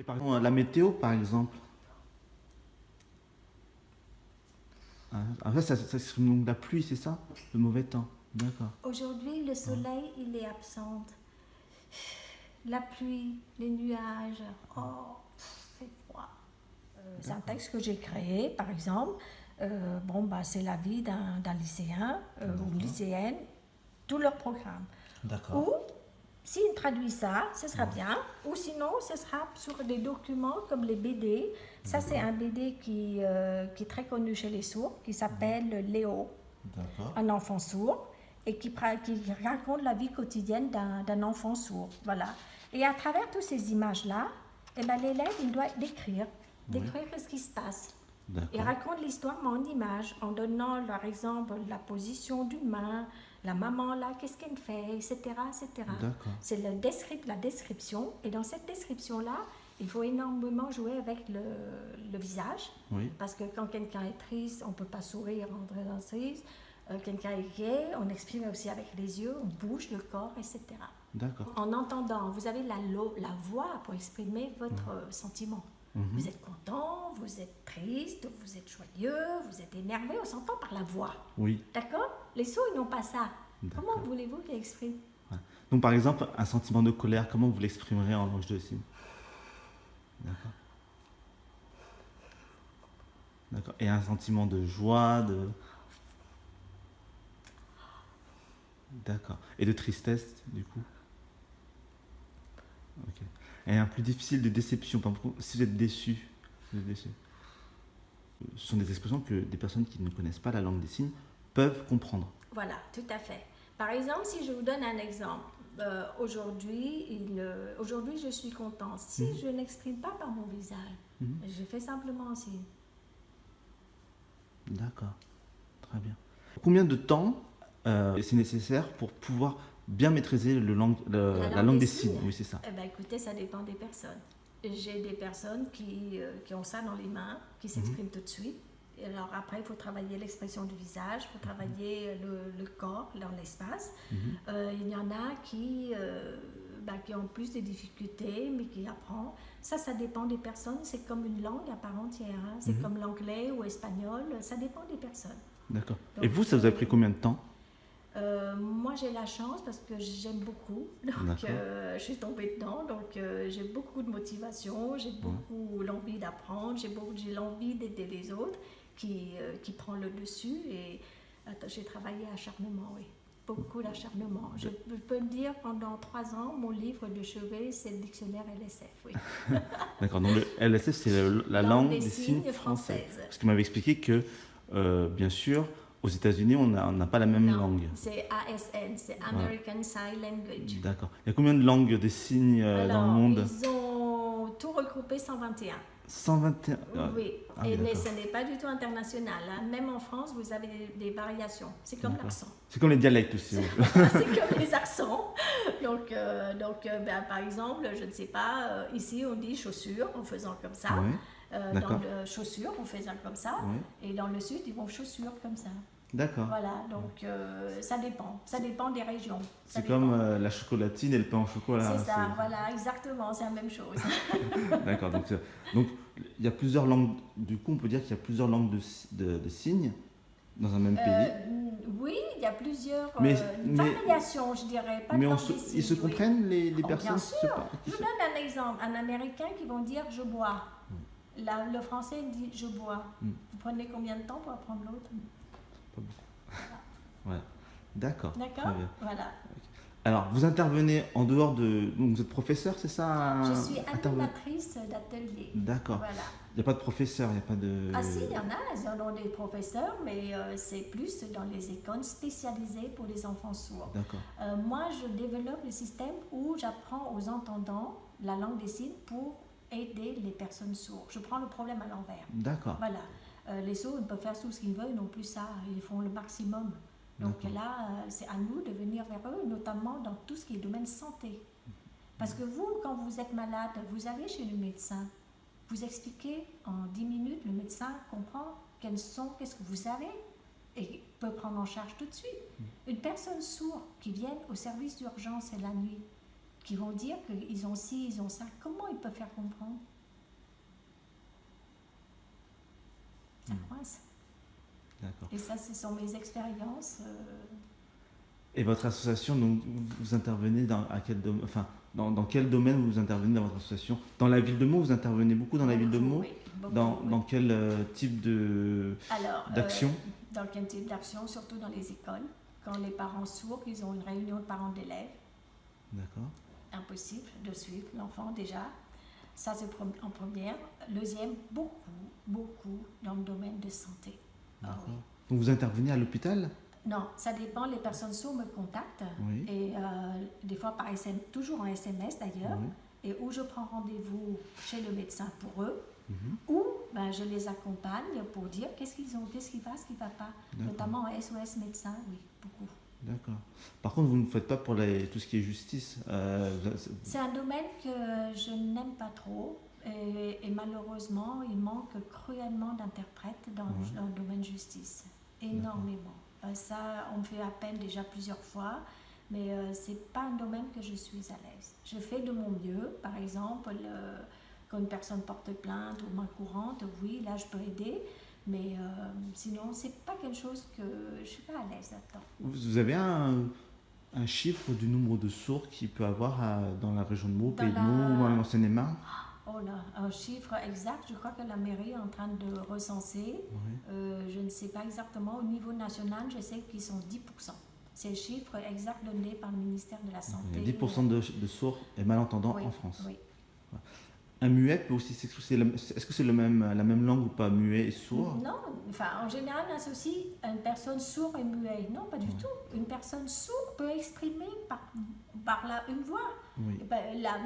Et par exemple, la météo, par exemple. Après, ça exprime donc la pluie, c'est ça? Le mauvais temps. D'accord. Aujourd'hui, le soleil, il est absent. La pluie, les nuages, oh, c'est froid. C'est un texte que j'ai créé, par exemple. C'est la vie d'un lycéen ou lycéenne, tout leur programme. D'accord. Ou, s'il traduit ça, ce sera bien. Ou sinon, ce sera sur des documents comme les BD. Ça, c'est un BD qui est très connu chez les sourds, qui s'appelle Léo, D'accord. un enfant sourd, et qui raconte la vie quotidienne d'un enfant sourd. Voilà. Et à travers toutes ces images-là, eh ben, l'élève, il doit décrire ce qui se passe. Il D'accord. raconte l'histoire mais en images, en donnant, par exemple, la position d'une main, la maman là, qu'est-ce qu'elle fait, etc. etc. D'accord. C'est la description, et dans cette description-là, il faut énormément jouer avec le visage, Oui. parce que quand quelqu'un est triste, on ne peut pas sourire en étant triste. Quelqu'un est gai, on exprime aussi avec les yeux, on bouge le corps, etc. D'accord. En entendant, vous avez la voix pour exprimer votre sentiment. Vous êtes content, vous êtes triste, vous êtes joyeux, vous êtes énervé, on s'entend par la voix. Oui. D'accord? Les sourds, ils n'ont pas ça. D'accord. Comment voulez-vous qu'ils expriment? Ouais. Donc, par exemple, un sentiment de colère, comment vous l'exprimerez en langage de signes? D'accord. D'accord. Et un sentiment de joie, de... D'accord. Et de tristesse, du coup? Ok. Et un plus difficile de déception, par exemple, si vous êtes déçu. Vous êtes déçu. Ce sont des expressions que des personnes qui ne connaissent pas la langue des signes peuvent comprendre. Voilà, tout à fait. Par exemple, si je vous donne un exemple, aujourd'hui, je suis contente. Si je n'exprime pas par mon visage, je fais simplement un signe. D'accord. Très bien. Combien de temps c'est nécessaire pour pouvoir bien maîtriser la langue des signes? Oui, c'est ça. Eh ben, écoutez, ça dépend des personnes. J'ai des personnes qui ont ça dans les mains, qui s'expriment tout de suite. Et alors après, il faut travailler l'expression du visage, il faut travailler le corps dans l'espace. Il y en a qui ont plus de difficultés, mais qui apprennent. Ça dépend des personnes. C'est comme une langue à part entière. Hein. C'est comme l'anglais ou l'espagnol. Ça dépend des personnes. D'accord. Donc, Et vous, ça vous a pris combien de temps? Moi, j'ai la chance parce que j'aime beaucoup, donc je suis tombée dedans, donc j'ai beaucoup de motivation, j'ai beaucoup l'envie d'apprendre, j'ai l'envie d'aider les autres qui prend le dessus, et j'ai travaillé à acharnement, oui, beaucoup d'acharnement. Je peux dire, pendant 3 ans, mon livre de chevet, c'est le dictionnaire LSF, oui. D'accord, donc le LSF, c'est la langue des signes française. Parce que vous m'avez expliqué que, bien sûr, aux États-Unis, on n'a pas la même langue. C'est ASN, c'est American Sign Language. D'accord. Il y a combien de langues des signes dans le monde? Ils ont tout regroupé 121. 121. Oui, mais ce n'est pas du tout international. Hein. Même en France, vous avez des variations. C'est comme l'accent. C'est comme les dialectes aussi. C'est comme les accents. Donc, par exemple, je ne sais pas, ici on dit chaussures en faisant comme ça. Oui. Dans le chaussures, on faisant comme ça. Oui. Et dans le sud, ils vont chaussures comme ça. D'accord. Voilà, donc ça dépend. Ça dépend des régions. C'est comme la chocolatine et le pain au chocolat. C'est ça, voilà, exactement, c'est la même chose. D'accord, donc il y a plusieurs langues. Du coup, on peut dire qu'il y a plusieurs langues de signes dans un même pays. Oui, il y a plusieurs variations, je dirais. Pas mais de signes, ils se comprennent, les personnes? Bien sûr. Je vous donne un exemple. Un Américain qui vont dire je bois. Là, le français dit je bois. Vous prenez combien de temps pour apprendre l'autre? Pas beaucoup. Voilà. D'accord. D'accord. Voilà. Alors, vous intervenez en dehors de... Donc, vous êtes professeur, c'est ça? Je suis animatrice d'atelier. D'accord. Voilà. Il n'y a pas de professeur, il n'y a pas de... Ah si, il y en a, ils en ont des professeurs, mais c'est plus dans les écoles spécialisées pour les enfants sourds. D'accord. Moi, je développe le système où j'apprends aux entendants la langue des signes pour aider les personnes sourdes. Je prends le problème à l'envers. D'accord. Voilà. Les sourds, ils peuvent faire tout ce qu'ils veulent, non plus ça, ils font le maximum. Donc là, c'est à nous de venir vers eux, notamment dans tout ce qui est domaine santé. Parce que vous, quand vous êtes malade, vous allez chez le médecin, vous expliquez en 10 minutes, le médecin comprend qu'est-ce que vous avez et peut prendre en charge tout de suite. Une personne sourde qui vient au service d'urgence et la nuit, qui vont dire qu'ils ont ci, ils ont ça. Comment ils peuvent faire comprendre? Ça coince. D'accord. Et ça, ce sont mes expériences. Et votre association, donc, vous intervenez dans quel domaine vous intervenez dans votre association? Dans la ville de Meaux, vous intervenez beaucoup dans la ville de Meaux? Oui, beaucoup, Dans quel type d'action? Dans quel type d'action? Surtout dans les écoles. Quand les parents sourds, ils ont une réunion de parents d'élèves. D'accord. Impossible de suivre l'enfant déjà. Ça, c'est en première. Deuxième, beaucoup dans le domaine de santé. Ah, oui. Donc vous intervenez à l'hôpital? Non, ça dépend. Les personnes sourdes me contactent. Oui. Et des fois par SMS, toujours en SMS d'ailleurs. Oui. Et où je prends rendez-vous chez le médecin pour eux. Mhm. Ou je les accompagne pour dire qu'est-ce qu'ils ont, qu'est-ce qui va, ce qui ne va pas. Notamment en SOS médecin, oui, beaucoup. D'accord. Par contre, vous ne faites pas pour tout ce qui est justice. C'est un domaine que je n'aime pas trop. Et malheureusement, il manque cruellement d'interprètes dans le domaine justice. Énormément. Ça, on me fait appel déjà plusieurs fois, mais ce n'est pas un domaine que je suis à l'aise. Je fais de mon mieux. Par exemple, quand une personne porte plainte ou main courante, oui, là, je peux aider. Mais sinon, ce n'est pas quelque chose que je ne suis pas à l'aise là-dedans. Vous avez un chiffre du nombre de sourds qu'il peut avoir dans la région de Meaux, Pays de Meaux ou en Seine-et-Marne? Oh là, un chiffre exact, je crois que la mairie est en train de recenser. Oui. Je ne sais pas exactement. Au niveau national, je sais qu'ils sont 10%. C'est le chiffre exact donné par le ministère de la Santé. Il y a 10% de sourds et malentendants en France. Oui. Un muet peut aussi s'exprimer. Est-ce que c'est la même langue ou pas, muet et sourd? Non, en général, on associe une personne sourde et muet. Non, pas du tout. Une personne sourde peut exprimer par une voix. Oui.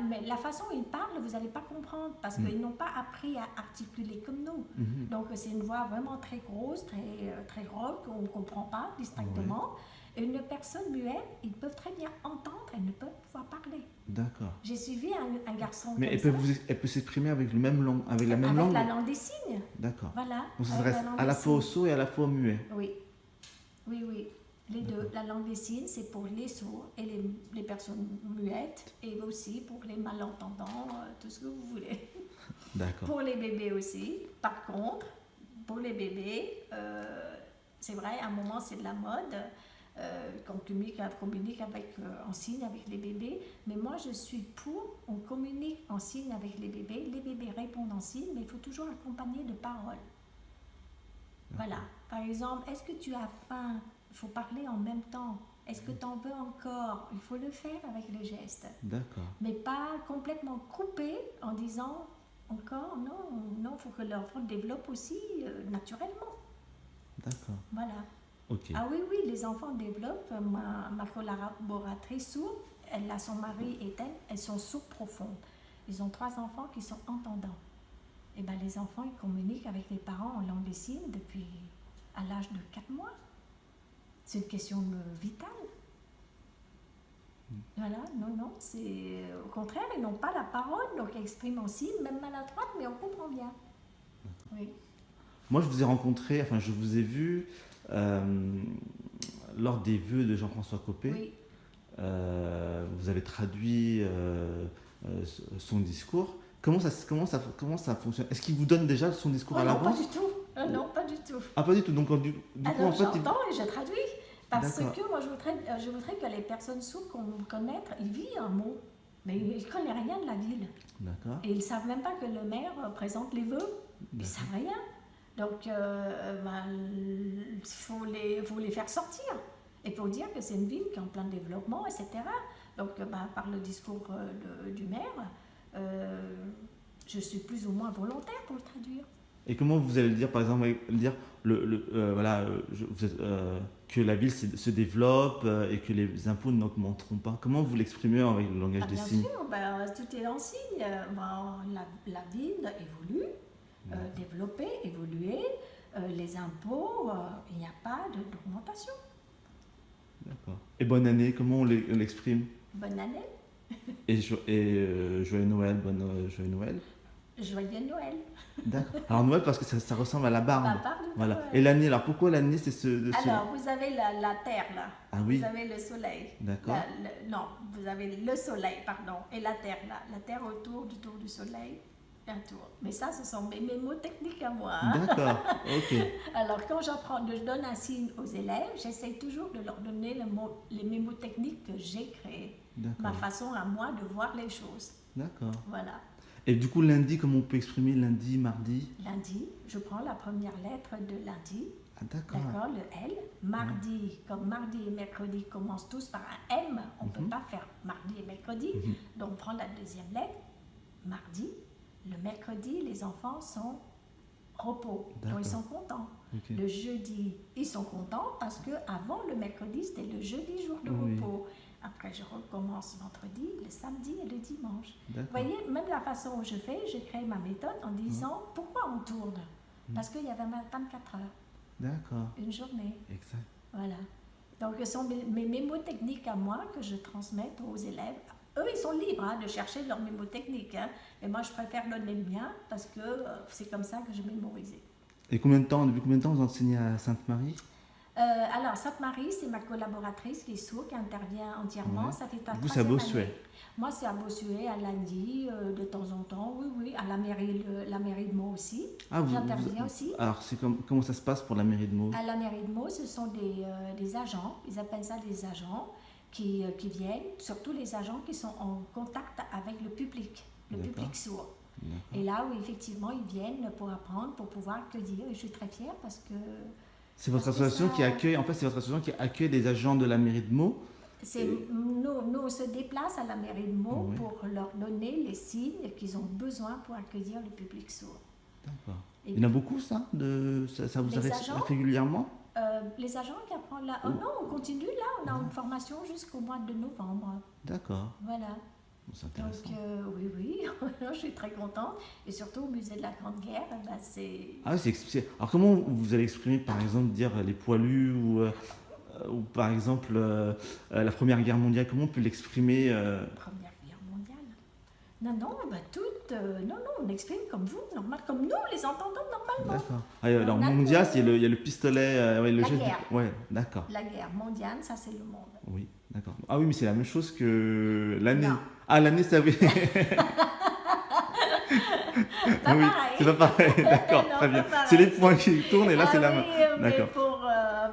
Mais la façon dont ils parlent, vous n'allez pas comprendre parce qu'ils n'ont pas appris à articuler comme nous. Donc, c'est une voix vraiment très grosse, très rauque, qu'on ne comprend pas distinctement. Oui. Et une personne muette, ils peuvent très bien entendre et ne peuvent pas parler. D'accord. J'ai suivi un garçon. Mais elle peut s'exprimer avec la même langue? Avec la langue des signes. D'accord. Voilà. Donc ça s'adresse à la fois aux sourds et à la fois aux muets. Oui. Les deux. La langue des signes, c'est pour les sourds et les personnes muettes, et aussi pour les malentendants, tout ce que vous voulez. D'accord. Pour les bébés aussi. Par contre, pour les bébés, c'est vrai, à un moment, c'est de la mode. Qu'on communique en signe avec les bébés, mais moi je suis on communique en signe avec les bébés répondent en signe, mais il faut toujours accompagner de paroles. Voilà, par exemple, est-ce que tu as faim? Il faut parler en même temps. Est-ce que tu en veux encore? Il faut le faire avec le geste. D'accord. Mais pas complètement coupé en disant encore, non, il faut que l'enfant développe aussi naturellement. D'accord. Voilà. Okay. Ah oui, les enfants développent. Ma collaboratrice sourde, elle a son mari et elles sont sourdes profondes. Ils ont 3 enfants qui sont entendants. Et les enfants, ils communiquent avec les parents en langue des signes depuis à l'âge de 4 mois. C'est une question vitale. Voilà, non, c'est au contraire, ils n'ont pas la parole, donc ils expriment en signes, même maladroite, mais on comprend bien. Oui. Moi, je vous ai rencontré, je vous ai vu lors des vœux de Jean-François Copé. Oui. Vous avez traduit son discours. Comment ça fonctionne? Est-ce qu'il vous donne déjà son discours à l'avance? Pas du tout. Non, pas du tout. Ah, pas du tout. Donc, du coup, en fait, j'entends et je traduis. Parce que moi, je voudrais que les personnes sourdes connaissent, ils vivent un mot, mais ils ne connaissent rien de la ville. D'accord. Et ils ne savent même pas que le maire présente les vœux. Ils ne savent rien. Donc, il faut les faire sortir. Et pour dire que c'est une ville qui est en plein développement, etc. Donc, par le discours du maire, je suis plus ou moins volontaire pour le traduire. Et comment vous allez le dire, par exemple, que la ville se développe et que les impôts n'augmenteront pas? Comment vous l'exprimez avec le langage des signes? Bien sûr, tout est en signe. La ville évolue, développer, évoluer. Les impôts, il n'y a pas d'augmentation. D'accord. Et bonne année, comment on l'exprime? Bonne année. Et joyeux Noël, joyeux Noël. Joyeux Noël. D'accord. Alors Noël parce que ça ressemble à la barbe. La barbe de Voilà. Noël. Et l'année, alors pourquoi l'année c'est Alors, vous avez la terre là. Ah oui. Vous avez le soleil. D'accord. Non, vous avez le soleil, pardon, et la terre là. La terre autour du soleil, un tour. Mais ça, ce sont mes mots techniques à moi. Hein. D'accord, ok. Alors, quand je donne un signe aux élèves, j'essaie toujours de leur donner les mémotechniques que j'ai créées. Ma façon à moi de voir les choses. D'accord. Voilà. Et du coup, lundi, comment on peut exprimer lundi, mardi? Lundi, je prends la première lettre de lundi. Ah, d'accord. D'accord, le L. Mardi, comme mardi et mercredi commencent tous par un M, on ne peut pas faire mardi et mercredi. Donc, on prend la deuxième lettre, mardi. Le mercredi, les enfants sont repos, donc ils sont contents. Okay. Le jeudi, ils sont contents parce que avant le mercredi, c'était le jeudi, jour de repos. Après, je recommence vendredi, le samedi et le dimanche. Vous voyez, même la façon où je fais, j'ai créé ma méthode en disant pourquoi on tourne. Parce qu'il y avait 24 heures. D'accord. Une journée. Exact. Voilà. Donc, ce sont mes mémotechniques à moi que je transmets aux élèves. Eux, ils sont libres hein, de chercher leurs mémotechniques. Hein. Et moi, je préfère donner le mien parce que c'est comme ça que je mémorisais. Et depuis combien de temps vous enseignez à Sainte-Marie? Alors, Sainte-Marie, c'est ma collaboratrice qui est sourde, qui intervient entièrement. Ça fait ta vous, c'est à Bossuet? Moi, c'est à Bossuet, à lundi, de temps en temps. Oui, à la mairie de Meaux aussi. Ah, j'interviens aussi. Alors, comment ça se passe pour la mairie de Meaux? À la mairie de Meaux, ce sont des agents, ils appellent ça des agents, qui viennent, surtout les agents qui sont en contact avec le public sourd. Et là où effectivement ils viennent pour apprendre, pour pouvoir accueillir. Et je suis très fière parce que... C'est votre association qui accueille, des agents de la mairie de Meaux. Nous, on se déplace à la mairie de Meaux pour leur donner les signes qu'ils ont besoin pour accueillir le public sourd. D'accord. Il y en a beaucoup, ça vous arrive régulièrement? Les agents qui apprennent là. Oh non, on continue là, on a une formation jusqu'au mois de novembre. D'accord. Voilà. C'est intéressant. Donc, oui, je suis très contente. Et surtout au musée de la Grande Guerre, c'est... Ah oui, alors comment vous allez exprimer, par exemple, dire les poilus ou par exemple la Première Guerre mondiale, comment on peut l'exprimer Première Guerre mondiale? Non, on exprime comme vous, normal, comme nous, les entendons normalement. D'accord. Alors, mondial, il y a le pistolet, le la jeu. Guerre. Ouais, d'accord. La guerre mondiale, ça c'est le monde. Oui, d'accord. Ah oui, mais c'est la même chose que l'année. Non. Ah, l'année, ça oui. Pas oui, pareil. c'est pas pareil, d'accord, Non, très bien. pareil. C'est les points qui tournent et là c'est la main. Mais D'accord.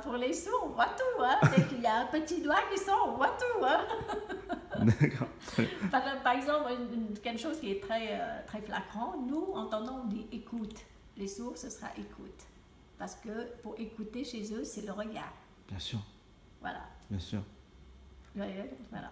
pour les sourds, on voit tout. Hein. Dès qu'il y a un petit doigt qui sort, on voit tout. Hein. D'accord. Par exemple, quelque chose qui est très, très flagrant, nous, entendons, on dit écoute. Les sourds, ce sera écoute. Parce que pour écouter chez eux, c'est le regard. Bien sûr. Voilà. Bien sûr. Voilà.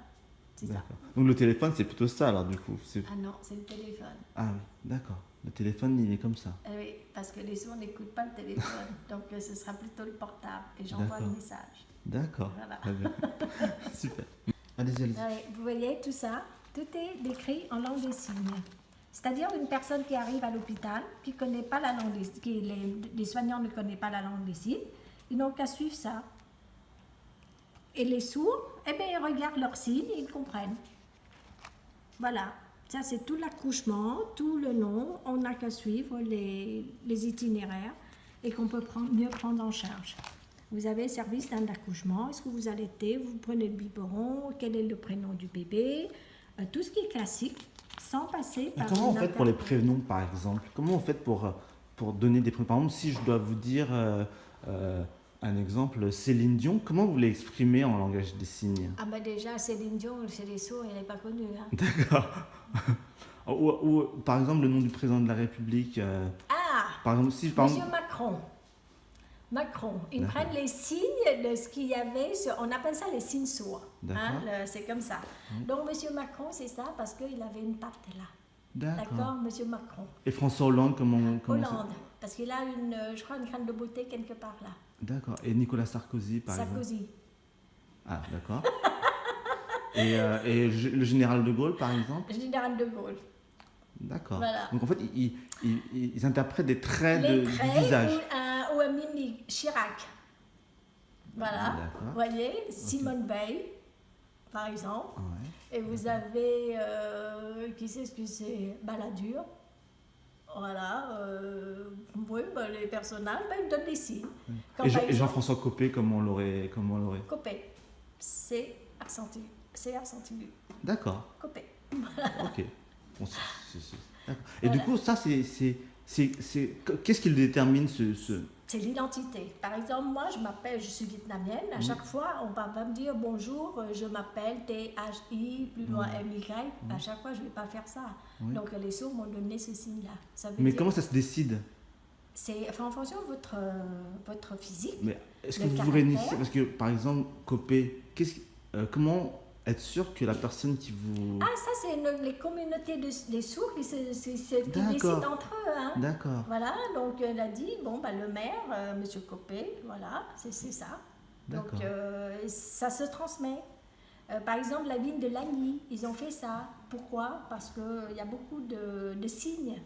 C'est ça. Donc le téléphone, c'est plutôt ça alors du coup. Ah non, c'est le téléphone. Ah oui, d'accord. Le téléphone, il est comme ça. Oui, parce que les sourds n'écoutent pas le téléphone. Donc ce sera plutôt le portable. Et j'envoie le message. D'accord. Voilà. Très bien. Super. Allez-y. Vous voyez tout ça, tout est décrit en langue des signes. C'est-à-dire une personne qui arrive à l'hôpital, qui connaît pas la langue les soignants ne connaissent pas la langue des signes, ils n'ont qu'à suivre ça. Et les sourds, eh bien, ils regardent leurs signes et ils comprennent. Voilà. Ça, c'est tout l'accouchement, tout le long. On n'a qu'à suivre les itinéraires et qu'on peut mieux prendre en charge. Vous avez service d'un accouchement. Est-ce que vous allaitez? Vous prenez le biberon? Quel est le prénom du bébé? Tout ce qui est classique, sans passer par... Comment on fait pour les prénoms, par exemple? Comment on fait pour donner des prénoms? Par exemple, si je dois vous dire... un exemple, Céline Dion, comment vous l'exprimez en langage des signes? Ah ben déjà, Céline Dion, chez les sourds, elle n'est pas connue. Hein. D'accord. ou par exemple, le nom du président de la République. Par exemple, si Monsieur Macron. Ils prennent les signes de ce qu'il y avait, on appelle ça les signes sourds. Hein, c'est comme ça. Donc Monsieur Macron, c'est ça parce qu'il avait une patte là. D'accord, Monsieur Macron. Et François Hollande, comment Hollande, parce qu'il a je crois, une crâne de beauté quelque part là. D'accord. Et Nicolas Sarkozy, par exemple? Sarkozy. Ah, d'accord. et le général de Gaulle, par exemple? Le général de Gaulle. D'accord. Voilà. Donc en fait, ils interprètent des traits du visage. Ou un mimique, Chirac. Voilà. Vous voyez, Simone Veil, par exemple. Ouais. Et vous avez, qui c'est ce que c'est? Balladur. Voilà. Oui, ben, les personnages, ben, ils me donnent des signes. Comme Et, par et exemple, Jean-François Copé, comment on l'aurait Copé. C'est accent aigu. C'est accent aigu. D'accord, Copé. ok. Bon, d'accord. Et du Voilà. coup, ça, qu'est-ce qui le détermine, C'est l'identité. Par exemple, moi, je suis vietnamienne. À chaque fois, on va pas me dire bonjour, je m'appelle THI, plus loin MY. À chaque fois, je ne vais pas faire ça. Oui. Donc, les sourds m'ont donné ce signe-là. Ça veut Mais dire, comment ça se décide? c'est enfin, en fonction de votre physique. Mais est-ce que Le vous caractère. réunissez? Parce que, par exemple, Copé, comment être sûr que la personne qui vous... Ah, ça, c'est les communautés des sourds qui D'accord. décident entre eux. Hein. D'accord, Voilà, donc elle a dit, bon, bah, le maire, Monsieur Copé, voilà, c'est ça. Donc d'accord. ça se transmet. Par exemple, la ville de Lagny, ils ont fait ça. Pourquoi? Parce qu'il y a beaucoup de signes.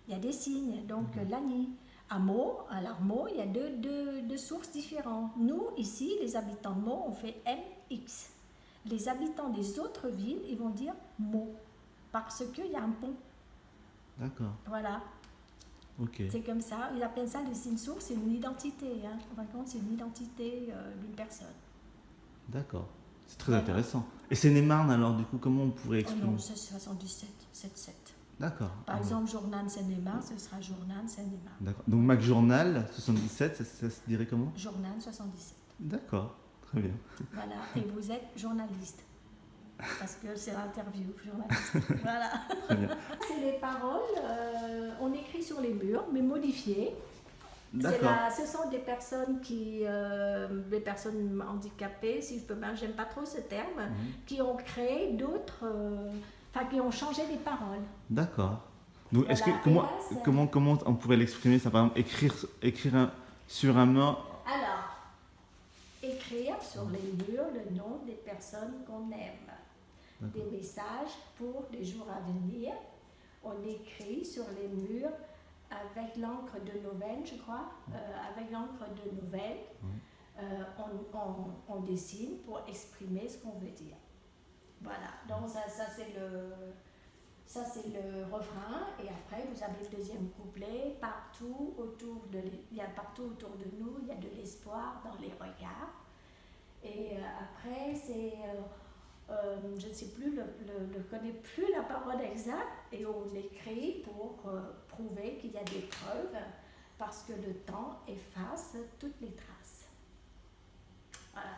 Il y a des signes. Donc Lagny. À Meaux, il y a deux sources différentes. Nous, ici, les habitants de Meaux, on fait MX. Les habitants des autres villes, ils vont dire Meaux. Parce qu'il y a un pont. D'accord, Voilà. ok. C'est comme ça. Ils appellent ça le signe source, c'est une identité. Hein. En fin de compte, c'est une identité d'une personne. D'accord. C'est très Voilà. intéressant. Et Seine-et-Marne, alors, du coup, comment on pourrait Oh exprimer? non, c'est 77, 77. D'accord. Par exemple, Journal Seine-et-Marne, ce sera Journal Seine-et-Marne. D'accord. Donc, Mac Journal, 77, ça se dirait comment? Journal 77. D'accord, très bien. Voilà. Et vous êtes journaliste. Parce que c'est l'interview, journaliste. Voilà. Très bien. C'est les paroles, on écrit sur les murs, mais modifiées. D'accord. Ce sont des personnes des personnes handicapées, si je peux bien, j'aime pas trop ce terme, qui ont créé d'autres, qui ont changé les paroles. D'accord. Donc, Voilà. comment on pourrait l'exprimer ça? Par exemple, écrire sur un mur. Alors, écrire sur les murs le nom des personnes qu'on aime. Des messages pour les jours à venir. On écrit sur les murs avec l'encre de Noël, je crois, avec l'encre de Noël, on dessine pour exprimer ce qu'on veut dire. Voilà, donc ça c'est le refrain, et après vous avez le deuxième couplet. Partout autour de nous, il y a de l'espoir dans les regards. Et après c'est... je ne sais plus, ne connais plus la parole exacte, et on écrit pour prouver qu'il y a des preuves, parce que le temps efface toutes les traces. Voilà.